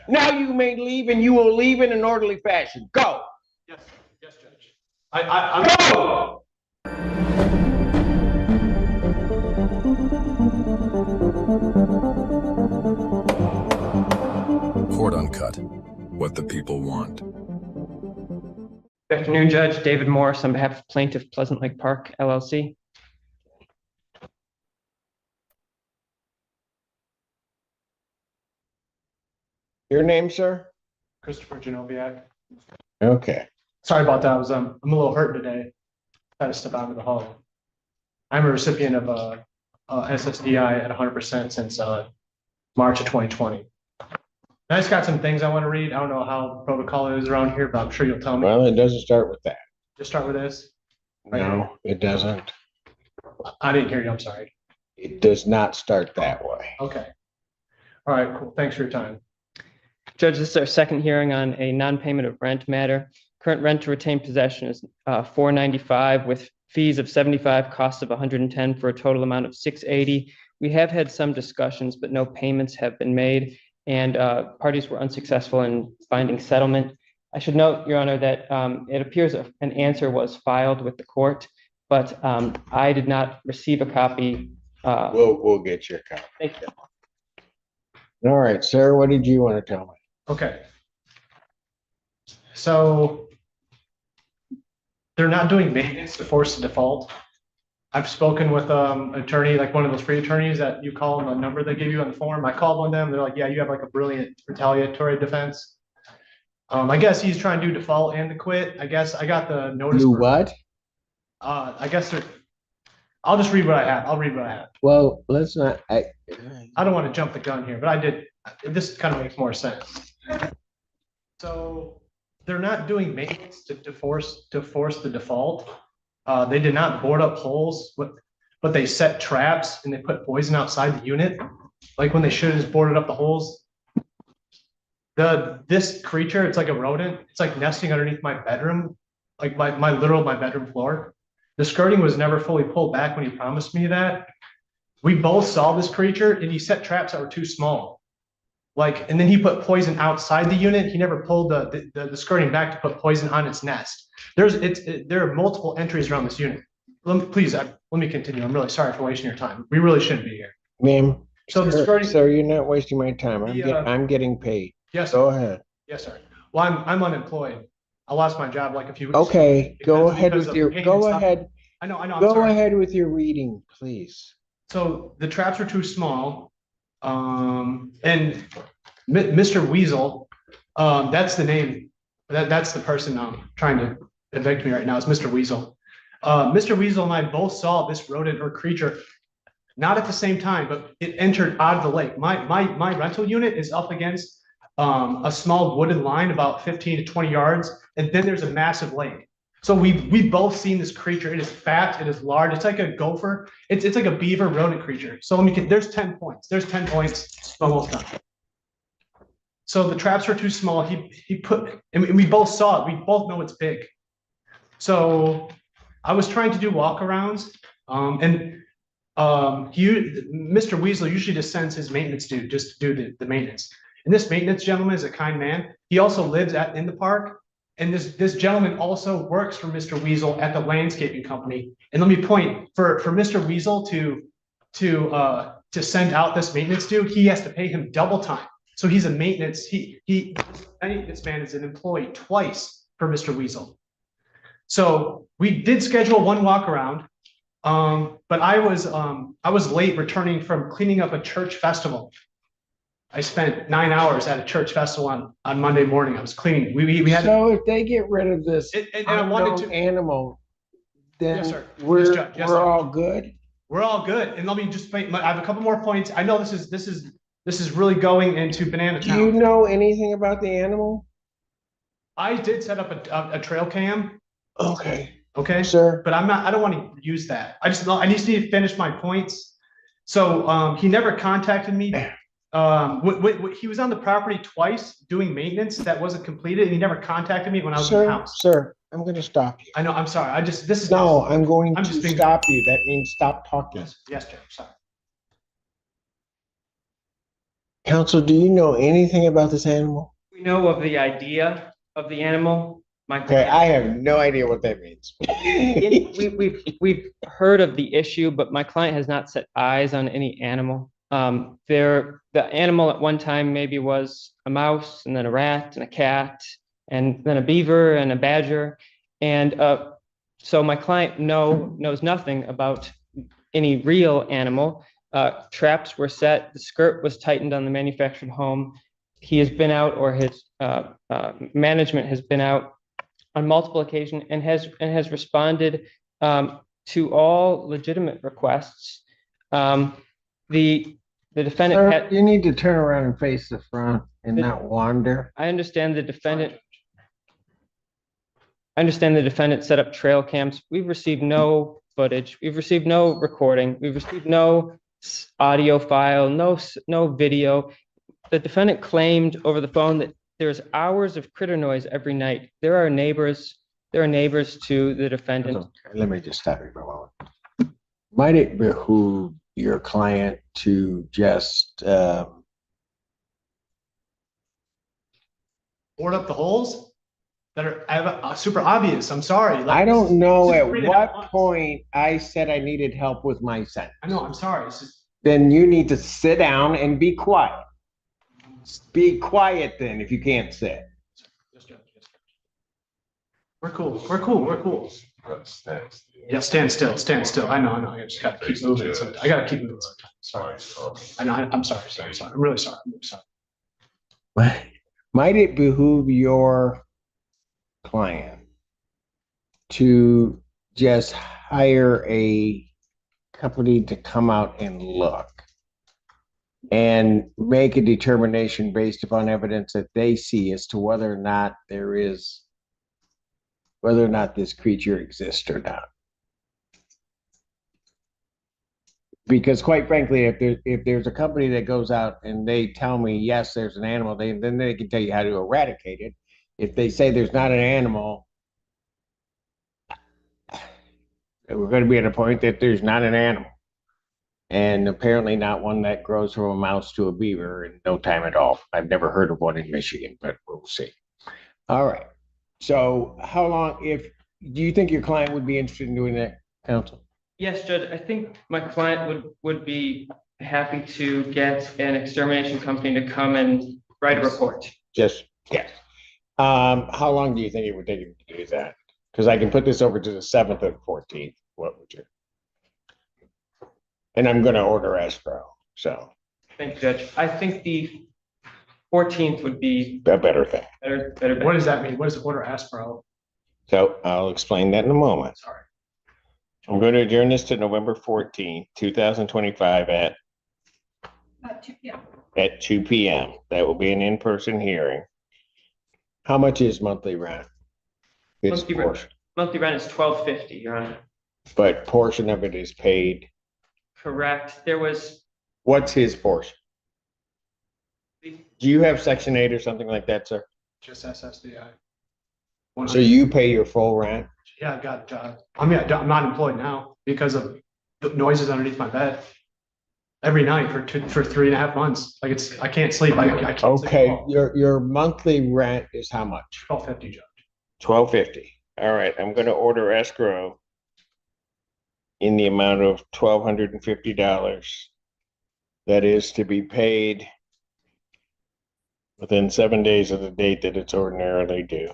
Now you may leave, and you will leave in an orderly fashion. Go. Yes, yes, Judge. I'm Go. Court Uncut. What the people want. Good afternoon, Judge. David Morris on behalf of Plaintiff Pleasant Lake Park, LLC. Your name, sir? Christopher Genoviak. Okay. Sorry about that. I'm a little hurt today. Had to step out of the hall. I'm a recipient of SSDI at 100% since March of 2020. I just got some things I want to read. I don't know how the protocol is around here, but I'm sure you'll tell me. Well, it doesn't start with that. Just start with this. No, it doesn't. I didn't hear you. I'm sorry. It does not start that way. Okay. All right. Cool. Thanks for your time. Judge, this is our second hearing on a non-payment of rent matter. Current rent to retain possession is $495 with fees of $75, costs of $110 for a total amount of $680. We have had some discussions, but no payments have been made, and parties were unsuccessful in finding settlement. I should note, Your Honor, that it appears an answer was filed with the court, but I did not receive a copy. We'll get your copy. Thank you. All right, sir. What did you want to tell me? Okay. So they're not doing maintenance to force the default. I've spoken with an attorney, like one of those free attorneys that you call them, a number they give you on the form. I called one of them. They're like, yeah, you have like a brilliant retaliatory defense. I guess he's trying to do default and to quit. I guess I got the notice. Do what? I guess I'll just read what I have. I'll read what I have. Well, let's not. I don't want to jump the gun here, but I did. This kind of makes more sense. So they're not doing maintenance to force the default. They did not board up holes, but they set traps and they put poison outside the unit. Like when they should have just boarded up the holes. This creature, it's like a rodent. It's like nesting underneath my bedroom, like my bedroom floor. The skirting was never fully pulled back when he promised me that. We both saw this creature and he set traps that were too small. Like, and then he put poison outside the unit. He never pulled the skirting back to put poison on its nest. There are multiple entries around this unit. Please, let me continue. I'm really sorry for wasting your time. We really shouldn't be here. Ma'am, So the skirting. sir, you're not wasting my time. I'm getting paid. Yes. Go ahead. Yes, sir. Well, I'm unemployed. I lost my job like a few weeks ago. Okay, go ahead with your. Go ahead. I know. I'm Go sorry. ahead with your reading, please. So the traps are too small. And Mr. Weasel, that's the name. That's the person trying to evict me right now. It's Mr. Weasel. Mr. Weasel and I both saw this rodent or creature, not at the same time, but it entered out of the lake. My rental unit is up against a small wooden line about 15 to 20 yards, and then there's a massive lake. So we both seen this creature. It is fat. It is large. It's like a gopher. It's like a beaver rodent creature. So there's 10 points. There's 10 points. Almost done. So the traps were too small. He put, and we both saw it. We both know it's big. So I was trying to do walkarounds, and Mr. Weasel usually just sends his maintenance dude just to do the maintenance. And this maintenance gentleman is a kind man. He also lives in the park. And this gentleman also works for Mr. Weasel at the landscaping company. And let me point, for Mr. Weasel to send out this maintenance dude, he has to pay him double time. So he's a maintenance, this man is an employee twice for Mr. Weasel. So we did schedule one walk around, but I was late returning from cleaning up a church festival. I spent 9 hours at a church festival on Monday morning. I was cleaning. We had. So if they get rid of this and I wanted to animal, then yes, sir. we're Yes, sir. all good. We're all good. And let me just I have a couple more points. I know this is really going into banana town. Do you know anything about the animal? I did set up a trail cam. Okay. Okay, sir. But I don't want to use that. I need to finish my points. So he never contacted me. He was on the property twice doing maintenance that wasn't completed, and he never contacted me when I was in the house. Sir, I'm going to stop you. I know. I'm sorry. I'm going to just being stop you. That means stop talking. Yes, Judge. Sorry. Counsel, do you know anything about this animal? We know of the idea of the animal. My Okay, client, I have no idea what that means. we've heard of the issue, but my client has not set eyes on any animal. The animal at one time maybe was a mouse, and then a rat, and a cat, and then a beaver and a badger. And so my client knows nothing about any real animal. Traps were set, the skirt was tightened on the manufactured home. He has been out, or his management has been out on multiple occasions and has responded to all legitimate requests. The defendant Sir, had, you need to turn around and face the front and The- not wander. I understand the defendant set up trail cams. We've received no footage. We've received no recording. We've received no audio file, no video. The defendant claimed over the phone that there's hours of critter noise every night. There are neighbors to the defendant. Let me just stop you for a moment. Might it behoove your client to just Board up the holes that are super obvious. I'm sorry. Like, I don't know this is at 3.5 what months. point I said I needed help with my sentence. I know, I'm sorry. It's just, Then you need to sit down and be quiet. Be quiet then if you can't sit. we're cool. We're cool. We're cool. Yeah, stand still. I know. I just gotta keep moving. I gotta keep moving sometimes. Sorry. I know. I'm sorry. I'm really sorry. I'm really sorry. Might it behoove your client to just hire a company to come out and look and make a determination based upon evidence that they see as to whether or not this creature exists or not? Because quite frankly, if there's a company that goes out and they tell me, yes, there's an animal, then they can tell you how to eradicate it. If they say there's not an animal, we're going to be at a point that there's not an animal. And apparently not one that grows from a mouse to a beaver in no time at all. I've never heard of one in Michigan, but we'll see. All right. So how long, do you think your client would be interested in doing that, counsel? Yes, Judge, I think my client would be happy to get an extermination company to come and write a report. Yes. How long do you think it would take him to do that? Because I can put this over to the 7th and 14th. What would you? And I'm going to order escrow. So Thank you, Judge. I think the 14th would be a better thing. better. What does that mean? What does the order ask for? So I'll explain that in a moment. Sorry. I'm going to adjourn this to November 14th, 2025 at 2 p.m. at 2 p.m. That will be an in-person hearing. How much is monthly rent? It's Monthly rent. portion, Monthly rent is $12.50, Your Honor. but portion of it is paid. Correct. There was What's his portion? Do you have Section 8 or something like that, sir? Just SSDI. So you pay your full rent? Yeah, I've got, I'm not employed now because of the noises underneath my bed every night for 3.5 months. Like I can't sleep. I can't sleep Okay, at all. your monthly rent is how much? $12.50, Judge. $12.50. All right, I'm going to order escrow in the amount of $1,250. That is to be paid within 7 days of the date that it's ordinarily due.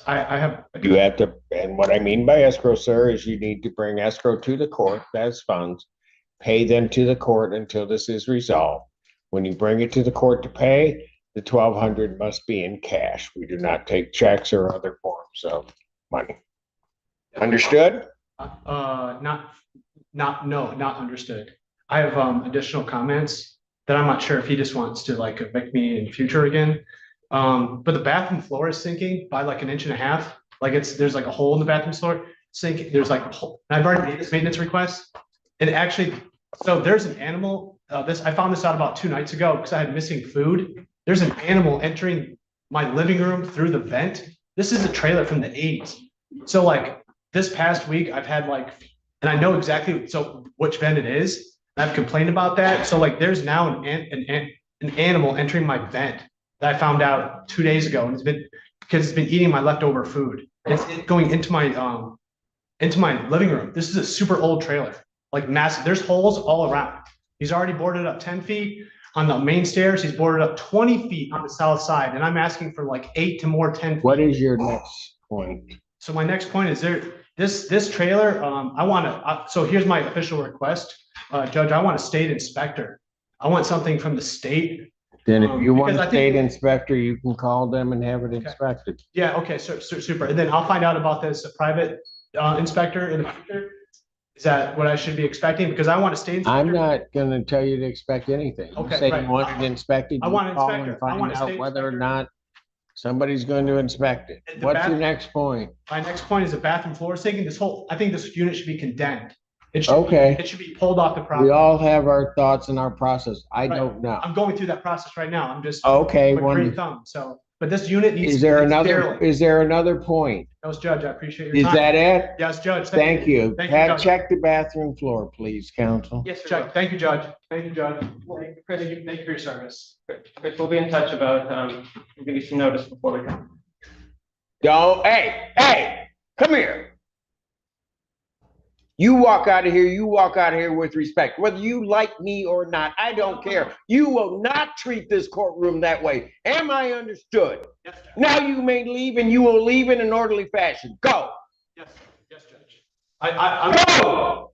I have. You have to, and what I mean by escrow, sir, is you need to bring escrow to the court as funds, pay them to the court until this is resolved. When you bring it to the court to pay, the $1,200 must be in cash. We do not take checks or other forms of money. Understood? Not understood. I have additional comments that I'm not sure if he just wants to like evict me in the future again. But the bathroom floor is sinking by like 1.5 inches. Like there's like a hole in the bathroom floor sink. There's like a hole. And I've already made this maintenance request. And actually, so there's an animal. I found this out about 2 nights ago because I had missing food. There's an animal entering my living room through the vent. This is a trailer from the 80s. So like this past week, I've had like, and I know exactly which vent it is. I've complained about that. So like there's now an animal entering my vent that I found out 2 days ago, and because it's been eating my leftover food. It's going into my living room. This is a super old trailer, like massive. There's holes all around. He's already boarded up 10 feet on the main stairs. He's boarded up 20 feet on the south side, and I'm asking for like 8 to more 10 feet. What is your next point? So my next point is this trailer, I want to, so here's my official request. Judge, I want a state inspector. I want something from the state. Then if you want because a I think- state inspector, you can call them and have it inspected. Yeah, okay, so super. And then I'll find out about this private inspector in the future. Is that what I should be expecting? Because I want a state inspector. I'm not gonna tell you to expect anything. You Okay, say right. you want it inspected. I want you an call and inspector. I want Find a out state whether or inspector. not somebody's going to inspect it. The What's your bath- next point? My next point is a bathroom floor sinking. I think this unit should be condemned. It should, Okay. it should be pulled off the We property. all have our thoughts and our process. I Right. don't know. I'm going through that process right now. I'm just. Okay, with green wonderful. thumb, so, but this unit needs. Is there it's another, derelict. is there another point? That was Judge, I appreciate your Is time. that it? Yes, Judge. Thank you. Thank you, Pat, Judge. check the bathroom floor, please, counsel. Yes, sir. Check. Thank you, Judge. Thank you, Judge. Thank you for your service. Chris, we'll be in touch about, we'll give you some notice before we come. Don't, hey, come here. You walk out of here with respect, whether you like me or not, I don't care. You will not treat this courtroom that way. Am I understood? Yes, Judge. Now you may leave and you will leave in an orderly fashion. Go. Yes, yes, Judge. I'm. Go.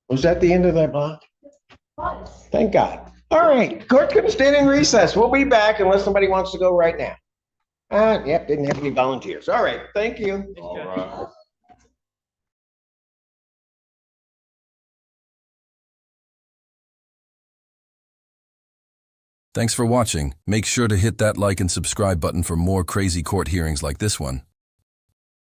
Was that the end of that block? Thank God. All right, court couldn't stand in recess. We'll be back unless somebody wants to go right now. Yep, didn't have any volunteers. All right, thank you. All right. Thanks for watching. Make sure to hit that like and subscribe button for more crazy court hearings like this one.